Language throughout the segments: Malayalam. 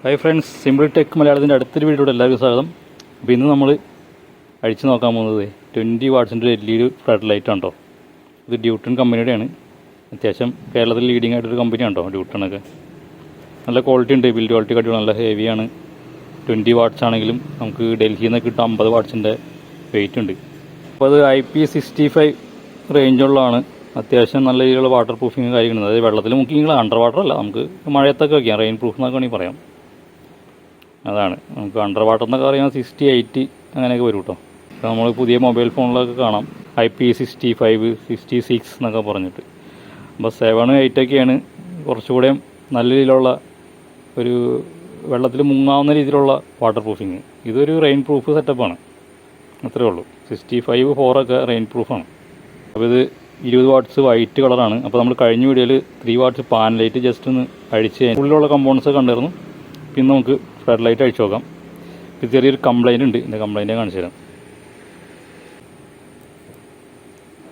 ഹായ് ഫ്രണ്ട്സ്, സിമ്പിൾ ടെക് മലയാളത്തിൻ്റെ അടുത്തൊരു വീഡിയോയുടെ എല്ലാവർക്കും സ്വാഗതം. അപ്പോൾ ഇന്ന് നമ്മൾ അഴിച്ച് നോക്കാൻ പോകുന്നത് 20 വാട്ട്സിൻ്റെ LED ഫ്ലഡ് ലൈറ്റ് ആണ് കേട്ടോ. ഇത് ഡ്യൂട്ടൺ കമ്പനിയുടെയാണ്. അത്യാവശ്യം കേരളത്തിൽ ലീഡിങ് ആയിട്ടൊരു കമ്പനിയാണ് കേട്ടോ ഡ്യൂട്ടണൊക്കെ. നല്ല ക്വാളിറ്റി ഉണ്ട്, ബിൽഡ് ക്വാളിറ്റി കാട്ടി നല്ല ഹെവിയാണ്. 20 വാട്ട്സ് ആണെങ്കിലും നമുക്ക് ഡൽഹിയിൽ നിന്ന് കിട്ടും 50 വാട്ട്സിൻ്റെ വെയിറ്റ് ഉണ്ട്. അപ്പോൾ അത് IP65 റേഞ്ചുള്ളതാണ്. അത്യാവശ്യം നല്ല രീതിയിലുള്ള വാട്ടർ പ്രൂഫിങ് കാര്യങ്ങളുണ്ട്. അതായത് വെള്ളത്തിൽ മുക്കിയെങ്കിൽ അണ്ടർ വാട്ടർ അല്ല, നമുക്ക് മഴയത്തൊക്കെ വയ്ക്കാം, റെയിൻ പ്രൂഫ് എന്നൊക്കെ വേണമെങ്കിൽ പറയാം. അതാണ് നമുക്ക് അണ്ടർ വാട്ടർ എന്നൊക്കെ പറയാൻ 68 അങ്ങനെയൊക്കെ വരും കേട്ടോ. ഇപ്പോൾ നമ്മൾ പുതിയ മൊബൈൽ ഫോണിലൊക്കെ കാണാം IP65, 66 എന്നൊക്കെ പറഞ്ഞിട്ട്. അപ്പോൾ 7, 8 കുറച്ചുകൂടെ നല്ല രീതിയിലുള്ള ഒരു വെള്ളത്തിൽ മുങ്ങാവുന്ന രീതിയിലുള്ള വാട്ടർ പ്രൂഫിങ്. ഇതൊരു റെയിൻ പ്രൂഫ് സെറ്റപ്പാണ്, അത്രേ ഉള്ളൂ. 65, 4 ഒക്കെ റെയിൻ പ്രൂഫാണ്. അപ്പോൾ ഇത് 20 വാട്ട്സ് വൈറ്റ് കളറാണ്. അപ്പോൾ നമ്മൾ കഴിഞ്ഞ വീഡിയോയിൽ 3 വാട്ട്സ് പാൻ ലൈറ്റ് ജസ്റ്റ് ഒന്ന് അഴിച്ച് ഉള്ളിലുള്ള കമ്പോണൻസ് കണ്ടിരുന്നു. പിന്നെ നമുക്ക് ഫ്ലഡ് ലൈറ്റ് അഴിച്ചു നോക്കാം. ഇത് ചെറിയൊരു കംപ്ലൈൻറ്റ് ഉണ്ട്, ഇതിൻ്റെ കംപ്ലൈൻറ്റ് കാണിച്ചു തരാം.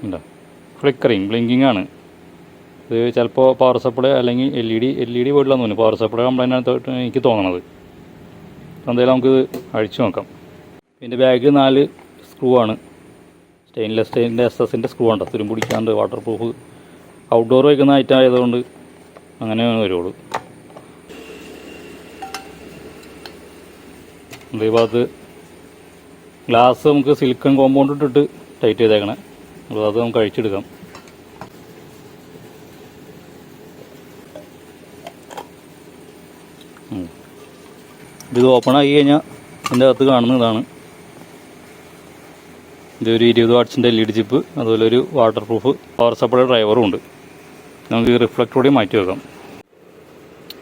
എന്താ ഫ്ലിക്കറിങ്, ബ്ലിങ്കിങ് ആണ്. ഇത് ചിലപ്പോൾ പവർ സപ്ലൈ അല്ലെങ്കിൽ LED പോയിട്ടില്ലെന്ന് തോന്നുന്നു. പവർ സപ്ലൈ കംപ്ലൈൻ്റ് ആണ് എനിക്ക് തോന്നണത്. എന്തായാലും നമുക്കിത് അഴിച്ചു നോക്കാം. ഇതിൻ്റെ ബാഗ് 4 സ്ക്രൂ ആണ്. സ്റ്റെയിൻലെസ് സ്റ്റീലിൻ്റെ SS സ്ക്രൂ ഉണ്ടോ, തുരുമ്പ് പിടിക്കാണ്ട് വാട്ടർ പ്രൂഫ് ഔട്ട്ഡോർ വയ്ക്കുന്ന ഐറ്റം ആയതുകൊണ്ട് അങ്ങനെ വരുള്ളൂ. ഈ ഭാഗത്ത് ഗ്ലാസ് നമുക്ക് സിലിക്കൺ കോമ്പൗണ്ട് ഇട്ടിട്ട് ടൈറ്റ് ചെയ്തേക്കണേ. അപ്പോൾ അത് നമുക്ക് അഴിച്ചെടുക്കാം. ഇത് ഓപ്പൺ ആക്കി കഴിഞ്ഞാൽ ഇതിൻ്റെ അകത്ത് കാണുന്നതാണ്. ഇതൊരു 20 വാട്ട്സിൻ്റെ LED ചിപ്പ്, അതുപോലെ ഒരു വാട്ടർ പ്രൂഫ് പവർ സപ്ലൈ ഡ്രൈവറും ഉണ്ട്. നമുക്ക് ഈ റിഫ്ലക്ടറോടെ മാറ്റി വെക്കാം.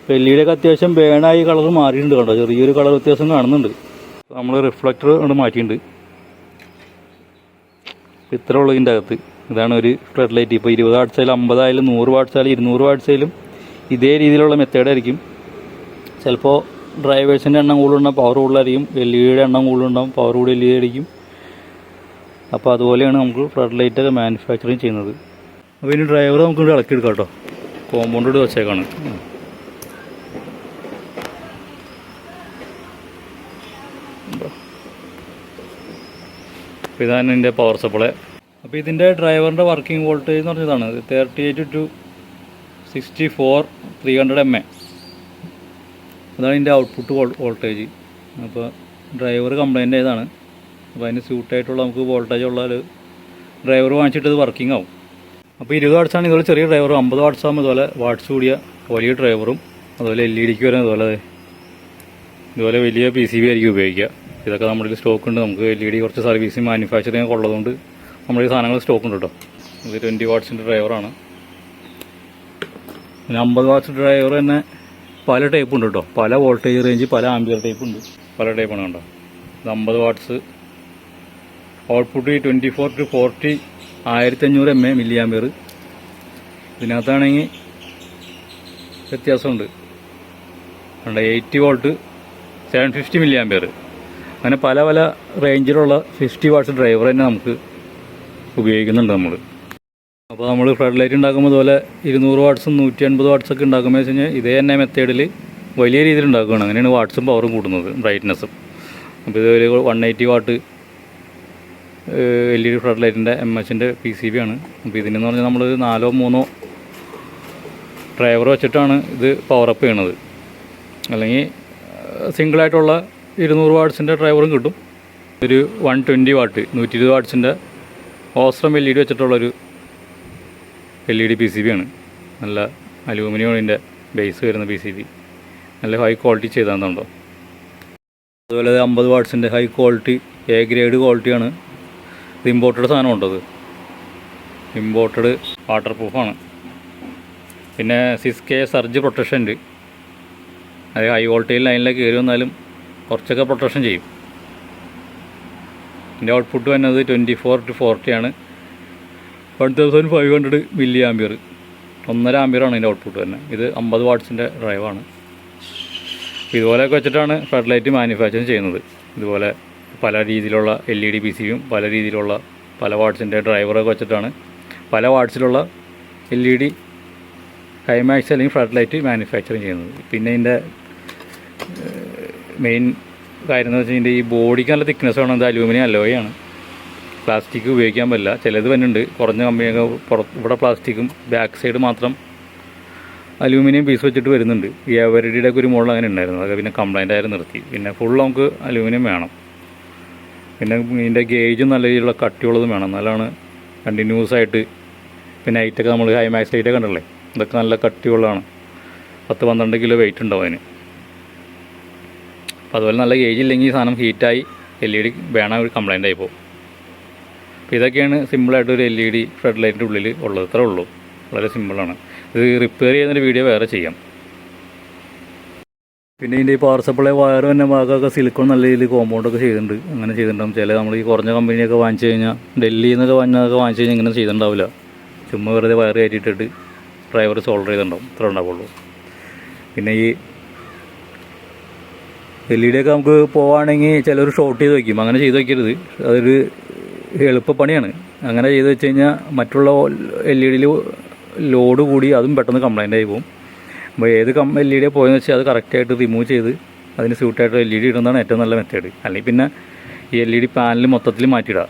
ഇപ്പോൾ LED ഒക്കെ അത്യാവശ്യം ബേണായി കളർ മാറിയിട്ടുണ്ട് കേട്ടോ, ചെറിയൊരു കളർ വ്യത്യാസം കാണുന്നുണ്ട്. നമ്മൾ റിഫ്ലക്ടർ കൊണ്ട് മാറ്റിയിട്ടുണ്ട്. ഇത്ര ഉള്ളൂ ഇതിൻ്റെ അകത്ത്. ഇതാണ് ഒരു ഫ്ലഡ് ലൈറ്റ്. ഇപ്പോൾ 20 വാട്ട്സ് ആയാലും 50 ആയാലും 100 വാട്ട്സ് ആയാലും 200 വാട്ട്സ് ആയാലും ഇതേ രീതിയിലുള്ള മെത്തേഡായിരിക്കും. ചിലപ്പോൾ ഡ്രൈവേഴ്സിൻ്റെ എണ്ണം കൂടുതലുണ്ടാവും, പവർ കൂടുതലായിരിക്കും. LED എണ്ണം കൂടുതലുണ്ടാവും, പവർ കൂടി LED ആയിരിക്കും. അപ്പോൾ അതുപോലെയാണ് നമുക്ക് ഫ്ലഡ് ലൈറ്റൊക്കെ മാനുഫാക്ചറിങ് ചെയ്യുന്നത്. അപ്പോൾ ഇനി ഡ്രൈവർ നമുക്ക് ഇവിടെ ഇളക്കിയെടുക്കാം കേട്ടോ. കോമ്പൗണ്ട് വെച്ചേക്കാണ്. അപ്പോൾ ഇതാണ് ഇതിൻ്റെ പവർ സപ്ലൈ. അപ്പോൾ ഇതിൻ്റെ ഡ്രൈവറിൻ്റെ വർക്കിംഗ് വോൾട്ടേജ് എന്ന് പറഞ്ഞതാണ് 38 to 64 300 mA. അതാണ് ഇതിൻ്റെ ഔട്ട്പുട്ട് വോൾട്ടേജ്. അപ്പോൾ ഡ്രൈവർ കംപ്ലൈൻ്റ് ആയതാണ്. അപ്പോൾ അതിന് സ്യൂട്ടായിട്ടുള്ള നമുക്ക് വോൾട്ടേജ് ഉള്ള ഒരു ഡ്രൈവർ വാങ്ങിച്ചിട്ട് ഇത് വർക്കിംഗ് ആവും. അപ്പോൾ 20 വാട്ട്സാണ് ഇതുപോലെ ചെറിയ ഡ്രൈവറും, 50 വാട്ട്സ് ആകുമ്പോൾ ഇതുപോലെ വാട്ട്സ് കൂടിയ വലിയ ഡ്രൈവറും, അതുപോലെ LED വരുന്നത് ഇതുപോലെ വലിയ PCB ആയിരിക്കും ഉപയോഗിക്കുക. ഇതൊക്കെ നമ്മുടെ സ്റ്റോക്ക് ഉണ്ട്. നമുക്ക് LED കുറച്ച് സർവീസിങ് മാനുഫാക്ചറിങ് ഒക്കെ ഉള്ളതുകൊണ്ട് നമ്മുടെ ഈ സാധനങ്ങൾ സ്റ്റോക്ക് ഉണ്ട് കേട്ടോ. ഇത് 20 വാട്ട്സിൻ്റെ ഡ്രൈവറാണ്. പിന്നെ 50 വാട്ട്സ് ഡ്രൈവർ തന്നെ പല ടൈപ്പ് ഉണ്ട് കേട്ടോ. പല വോൾട്ടേജ് റേഞ്ച്, പല ആംബിയർ ടൈപ്പ് ഉണ്ട്. പല ടൈപ്പാണ് കേട്ടോ. ഇത് 50 watts output 24 to 40 1500 mA milliampere. ഇതിനകത്താണെങ്കിൽ വ്യത്യാസമുണ്ട്. 80 വോൾട്ട് 750 മില്ലി ആംബിയർ. അങ്ങനെ പല പല റേഞ്ചിലുള്ള 50 വാട്ട്സ് ഡ്രൈവർ തന്നെ നമുക്ക് ഉപയോഗിക്കുന്നുണ്ട് നമ്മൾ. അപ്പോൾ നമ്മൾ ഫ്ലഡ് ലൈറ്റ് ഉണ്ടാക്കുമ്പോൾ അതുപോലെ 200 വാട്ട്സും 150 വാട്ട്സൊക്കെ ഉണ്ടാക്കുമ്പോൾ വെച്ച് കഴിഞ്ഞാൽ ഇതേ തന്നെ മെത്തേഡിൽ വലിയ രീതിയിൽ ഉണ്ടാക്കുകയാണ്. അങ്ങനെയാണ് വാട്ട്സും പവറും കൂടുന്നത്, ബ്രൈറ്റ്നസ്സും. അപ്പോൾ ഇതൊരു 180 വാട്ട് LED ഫ്ലഡ് ലൈറ്റിൻ്റെ MHൻ്റെ PCB ആണ്. അപ്പോൾ ഇതിനെന്ന് പറഞ്ഞാൽ നമ്മൾ 4 3 ഡ്രൈവർ വെച്ചിട്ടാണ് ഇത് പവറപ്പ് ചെയ്യണത്. അല്ലെങ്കിൽ സിംഗിളായിട്ടുള്ള 200 വാട്ട്സിൻ്റെ ഡ്രൈവറും കിട്ടും. ഒരു 120 വാട്ട് 120 വാട്ട്സിൻ്റെ ഓസ്ട്രം LED വെച്ചിട്ടുള്ളൊരു LED PCB ആണ്. നല്ല അലൂമിനിയം ഇതിൻ്റെ ബേസ് വരുന്ന PCB. നല്ല ഹൈ ക്വാളിറ്റി ചെയ്താന്നുണ്ടോ. അതുപോലെ 50 വാട്ട്സിൻ്റെ ഹൈ ക്വാളിറ്റി A ഗ്രേഡ് ക്വാളിറ്റിയാണ്. ഇത് ഇമ്പോർട്ടഡ് സാധനം ഉണ്ടത്, ഇമ്പോർട്ടഡ് വാട്ടർ പ്രൂഫാണ്. പിന്നെ 6K സർജ് പ്രൊട്ടക്ഷൻ ഉണ്ട്. അത് ഹൈ വോൾട്ടേജ് ലൈനിലേക്ക് കയറി വന്നാലും കുറച്ചൊക്കെ പ്രൊട്ടക്ഷൻ ചെയ്യും. ഇതിൻ്റെ ഔട്ട്പുട്ട് വരുന്നത് 24 to 40 ആണ്. 1500 മില്ലി ആംബിയർ, 1.5 ആംബിയറാണ് ഇതിൻ്റെ ഔട്ട്പുട്ട് തന്നെ. ഇത് 50 വാട്ട്സിൻ്റെ ഡ്രൈവാണ്. ഇതുപോലെയൊക്കെ വെച്ചിട്ടാണ് ഫ്ലഡ് ലൈറ്റ് മാനുഫാക്ചറിങ് ചെയ്യുന്നത്. ഇതുപോലെ പല രീതിയിലുള്ള LED PCBയും പല രീതിയിലുള്ള പല വാട്ട്സിൻ്റെ ഡ്രൈവറൊക്കെ വെച്ചിട്ടാണ് പല വാട്ട്സിലുള്ള LED ഹൈമാക്സ് അല്ലെങ്കിൽ ഫ്ലഡ് ലൈറ്റ് മാനുഫാക്ചറിങ് ചെയ്യുന്നത്. പിന്നെ ഇതിൻ്റെ മെയിൻ കാര്യം എന്ന് വെച്ചാൽ ഇതിൻ്റെ ഈ ബോഡിക്ക് നല്ല തിക്നെസ് വേണം. ഇത് അലൂമിനിയം അലോയാണ്, പ്ലാസ്റ്റിക് ഉപയോഗിക്കാൻ പറ്റില്ല. ചിലത് വരുന്നുണ്ട് കുറഞ്ഞ കമ്പനിയൊക്കെ ഇവിടെ പ്ലാസ്റ്റിക്കും ബാക്ക് സൈഡ് മാത്രം അലൂമിനിയം പീസ് വെച്ചിട്ട് വരുന്നുണ്ട്. ഈ എവരിഡിയുടെ ഒക്കെ ഒരു മോഡൽ അങ്ങനെ ഉണ്ടായിരുന്നു, അതൊക്കെ പിന്നെ കംപ്ലൈൻ്റ് ആയിട്ട് നിർത്തി. പിന്നെ ഫുൾ നമുക്ക് അലൂമിനിയം വേണം. പിന്നെ ഇതിൻ്റെ ഗേജും നല്ല രീതിയിലുള്ള കട്ടിയുള്ളതും വേണം, എന്നാലാണ് കണ്ടിന്യൂസ് ആയിട്ട്. പിന്നെ നൈറ്റൊക്കെ നമ്മൾ ഹൈമാക്സ് ലൈറ്റൊക്കെ കണ്ടല്ലേ, ഇതൊക്കെ നല്ല കട്ടിയുള്ളതാണ്. 10-12 കിലോ വെയിറ്റ് ഉണ്ടാവും അതിന്. അപ്പോൾ അതുപോലെ നല്ല ഗേജ് ഇല്ലെങ്കിൽ സാധനം ഹീറ്റായി LED വേണം ഒരു കംപ്ലൈൻ്റ് ആയിപ്പോൾ. അപ്പോൾ ഇതൊക്കെയാണ് സിമ്പിളായിട്ട് ഒരു LED ഫ്ലഡ് ലൈറ്റിൻ്റെ ഉള്ളിൽ ഉള്ളത്. ഇത്രേ ഉള്ളൂ, വളരെ സിമ്പിളാണ്. ഇത് റിപ്പയർ ചെയ്യുന്നൊരു വീഡിയോ വേറെ ചെയ്യാം. പിന്നെ ഇതിൻ്റെ ഈ പവർ സപ്ലൈ വയർ തന്നെ ഭാഗമൊക്കെ സിലിക്കോൺ നല്ല രീതിയിൽ കോമ്പൗണ്ടൊക്കെ ചെയ്തിട്ടുണ്ട്. അങ്ങനെ ചെയ്തിട്ടുണ്ടാകും. ചില നമ്മൾ ഈ കുറഞ്ഞ കമ്പനിയൊക്കെ വാങ്ങിച്ചു കഴിഞ്ഞാൽ, ഡൽഹിയിൽ നിന്നൊക്കെ വാങ്ങിച്ചു കഴിഞ്ഞാൽ ഇങ്ങനെ ചെയ്തിട്ടുണ്ടാവില്ല. ചുമ്മാ വെറുതെ വയർ കയറ്റിയിട്ടിട്ട് ഡ്രൈവർ സോൾഡർ ചെയ്തിട്ടുണ്ടാവും, ഇത്ര ഉണ്ടാവുള്ളൂ. പിന്നെ ഈ LED ഒക്കെ നമുക്ക് പോവുകയാണെങ്കിൽ ചിലർ ഷോർട്ട് ചെയ്ത് വയ്ക്കും. അങ്ങനെ ചെയ്ത് വയ്ക്കരുത്, അതൊരു എളുപ്പപ്പണിയാണ്. അങ്ങനെ ചെയ്ത് വെച്ച് കഴിഞ്ഞാൽ മറ്റുള്ള LED ലോഡ് കൂടി അതും പെട്ടെന്ന് കംപ്ലൈൻ്റ് ആയി പോകും. അപ്പോൾ ഏത് LED പോയെന്ന് വെച്ചാൽ അത് കറക്റ്റായിട്ട് റിമൂവ് ചെയ്ത് അതിന് സ്യൂട്ടായിട്ട് LED ഇടുന്നതാണ് ഏറ്റവും നല്ല മെത്തേഡ്. അല്ലെങ്കിൽ പിന്നെ ഈ LED പാനൽ മൊത്തത്തിൽ മാറ്റിയിടുക.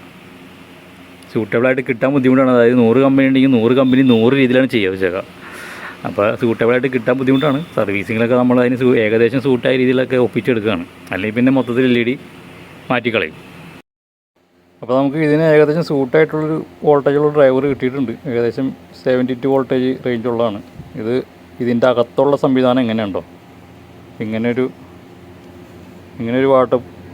സ്യൂട്ടബിളായിട്ട് കിട്ടാൻ ബുദ്ധിമുട്ടാണ്. അതായത് 100 കമ്പനി ഉണ്ടെങ്കിൽ 100 കമ്പനി 100 രീതിയിലാണ് ചെയ്യുക വെച്ചേക്കുക. അപ്പോൾ സ്യൂട്ടബിളായിട്ട് കിട്ടാൻ ബുദ്ധിമുട്ടാണ്. സർവീസിങ്ങിലൊക്കെ നമ്മൾ അതിന് ഏകദേശം സൂട്ടായ രീതിയിലൊക്കെ ഒപ്പിച്ചെടുക്കുകയാണ്. അല്ലെങ്കിൽ പിന്നെ മൊത്തത്തിൽ LED മാറ്റിക്കളയും. അപ്പോൾ നമുക്ക് ഇതിന് ഏകദേശം സൂട്ടായിട്ടുള്ളൊരു വോൾട്ടേജുള്ള ഡ്രൈവർ കിട്ടിയിട്ടുണ്ട്. ഏകദേശം 72 വോൾട്ടേജ് റേഞ്ചുള്ളതാണ്. ഇതിൻ്റെ അകത്തുള്ള സംവിധാനം എങ്ങനെയുണ്ടോ, ഇങ്ങനൊരു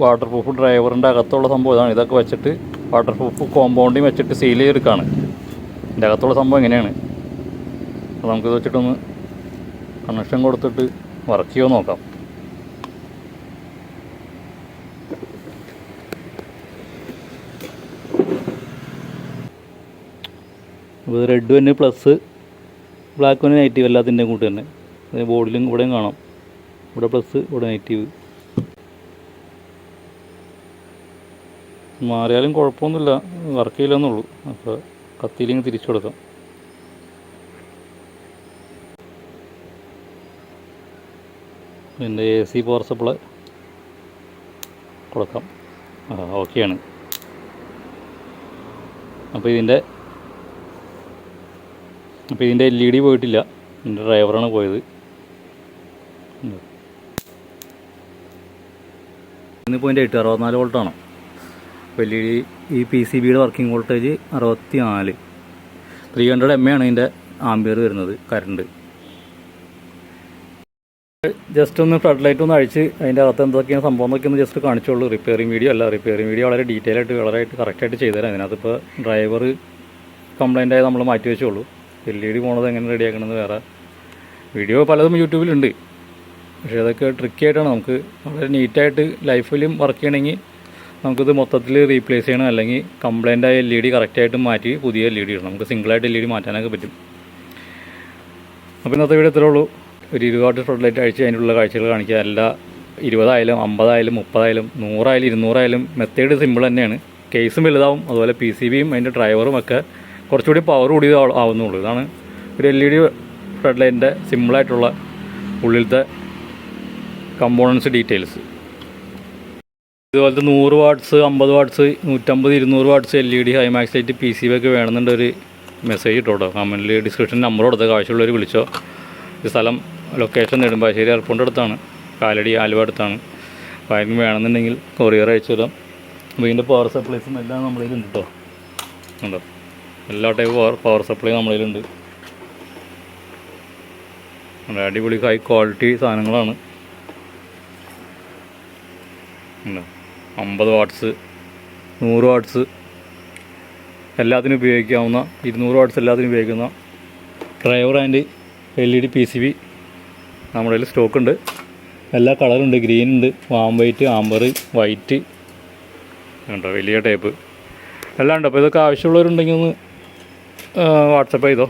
വാട്ടർ പ്രൂഫ് ഡ്രൈവറിൻ്റെ അകത്തുള്ള സംഭവം ഇതാണ്. ഇതൊക്കെ വെച്ചിട്ട് വാട്ടർ പ്രൂഫ് കോമ്പൗണ്ടിങ് വെച്ചിട്ട് സീൽ ചെയ്തെടുക്കുകയാണ്. ഇതിൻ്റെ അകത്തുള്ള സംഭവം എങ്ങനെയാണ്. അപ്പോൾ നമുക്കിത് വെച്ചിട്ടൊന്ന് കണക്ഷൻ കൊടുത്തിട്ട് വർക്ക് ചെയ്യുമോ നോക്കാം. അപ്പോൾ റെഡ് തന്നെ പ്ലസ്, ബ്ലാക്ക് തന്നെ നെഗറ്റീവ്, എല്ലാത്തിൻ്റെയും കൂട്ട് തന്നെ. ബോർഡിലും ഇവിടെയും കാണാം, ഇവിടെ പ്ലസ് ഇവിടെ നെഗറ്റീവ്. മാറിയാലും കുഴപ്പമൊന്നുമില്ല, വർക്ക് ചെയ്യില്ലെന്നുള്ളൂ. അപ്പോൾ കത്തിയില്ലെങ്കിൽ തിരിച്ചു കൊടുക്കാം. പിന്നെ AC പവർ സപ്ലൈ കൊടുക്കാം. ഓക്കെയാണ്. അപ്പോൾ ഇതിൻ്റെ LED പോയിട്ടില്ല, ഇതിൻ്റെ ഡ്രൈവറാണ് പോയത്. 1.8 64 വോൾട്ടാണ്. അപ്പോൾ LED ഈ PCBയുടെ വർക്കിംഗ് വോൾട്ടേജ് 64. 300 mA ആണ് ഇതിൻ്റെ ആംബിയർ വരുന്നത് കറണ്ട്. ജസ്റ്റ് ഒന്ന് ഫ്ലഡ് ലൈറ്റ് ഒന്ന് അഴിച്ച് അതിൻ്റെ അകത്ത് എന്തൊക്കെയാണ് സംഭവം എന്നൊക്കെ ഒന്ന് ജസ്റ്റ് കാണിച്ചോളൂ. റിപ്പയറിംഗ് വീഡിയോ അല്ല, റിപ്പയറിംഗ് വീഡിയോ വളരെ ഡീറ്റെയിൽ ആയിട്ട് വളരെ കറക്റ്റായിട്ട് ചെയ്തുതരാം. അതിനകത്തിപ്പോൾ ഡ്രൈവർ കംപ്ലൈൻ്റ് ആയി നമ്മൾ മാറ്റി വെച്ചോളൂ. LED പോണത് എങ്ങനെ റെഡിയാക്കണമെന്ന് വേറെ വീഡിയോ പലതും യൂട്യൂബിലുണ്ട്. പക്ഷേ അതൊക്കെ ട്രിക്കി ആയിട്ടാണ്. നമുക്ക് വളരെ നീറ്റായിട്ട് ലൈഫിലും വർക്ക് ചെയ്യണമെങ്കിൽ നമുക്കിത് മൊത്തത്തിൽ റീപ്ലേസ് ചെയ്യണം. അല്ലെങ്കിൽ കംപ്ലൈൻ്റ് ആയ LED കറക്റ്റായിട്ട് മാറ്റി പുതിയ LED ഇടണം. നമുക്ക് സിംഗിളായിട്ട് LED മാറ്റാനൊക്കെ പറ്റും. അപ്പോൾ ഇന്നത്തെ വീഡിയോ ഇത്രേ ഉള്ളൂ. ഒരു 20 വാട്ട് ഫ്ലഡ് ലൈറ്റ് അഴിച്ച് അതിനുള്ള കാഴ്ചകൾ കാണിക്കുക. എല്ലാ 20 ആയാലും 50 ആയാലും 30 ആയാലും 100 ആയാലും 200 ആയാലും മെത്തേഡ് സിമ്പിൾ തന്നെയാണ്. കേസും വലുതാവും, അതുപോലെ PCBയും അതിൻ്റെ ഡ്രൈവറും ഒക്കെ കുറച്ചുകൂടി പവർ കൂടി ആവുന്നുള്ളൂ. ഇതാണ് ഒരു LED ഫ്ലഡ് ലൈറ്റിൻ്റെ സിമ്പിളായിട്ടുള്ള ഉള്ളിലത്തെ കമ്പോണൻസ് ഡീറ്റെയിൽസ്. ഇതുപോലത്തെ 100 watts 50 watts 150 200 watts LED high max light PCB ഒക്കെ വേണമെന്നുണ്ട് ഒരു മെസ്സേജ് ഇട്ടോ. കമൻറ്റിൽ ഡിസ്ക്രിപ്ഷൻ നമ്പർ കൊടുത്തത് ആവശ്യമുള്ളവർ വിളിച്ചോ. ഈ സ്ഥലം ലൊക്കേഷൻ നെടുമ്പാശ്ശേരി എയർപോർട്ടിൻ്റെ അടുത്താണ്, കാലടി ആലുവ അടുത്താണ്. അപ്പോൾ ആർക്കും വേണമെന്നുണ്ടെങ്കിൽ കൊറിയർ അയച്ചു തരാം. അപ്പോൾ ഇതിൻ്റെ പവർ സപ്ലൈസും എല്ലാം നമ്മളിലുണ്ട് കേട്ടോ. ഉണ്ടോ, എല്ലാ ടൈപ്പ് പവർ സപ്ലൈ നമ്മളിലുണ്ട്. അടിപൊളി ഹൈ ക്വാളിറ്റി സാധനങ്ങളാണ്. 50 വാട്ട്സ് 100 വാട്ട്സ് എല്ലാത്തിനും ഉപയോഗിക്കാവുന്ന, 200 വാട്ട്സ് എല്ലാത്തിനും ഉപയോഗിക്കുന്ന ഡ്രൈവർ ആൻഡ് LED PCB നമ്മുടെ കയ്യിൽ സ്റ്റോക്കുണ്ട്. എല്ലാ കളറുണ്ട്, ഗ്രീൻ ഉണ്ട്, വാം വൈറ്റ്, ആംബർ, വൈറ്റ് ഉണ്ടോ, വലിയ ടൈപ്പ് എല്ലാം ഉണ്ട്. അപ്പോൾ ഇതൊക്കെ ആവശ്യമുള്ളവരുണ്ടെങ്കിൽ ഒന്ന് വാട്സപ്പ് ചെയ്തോ.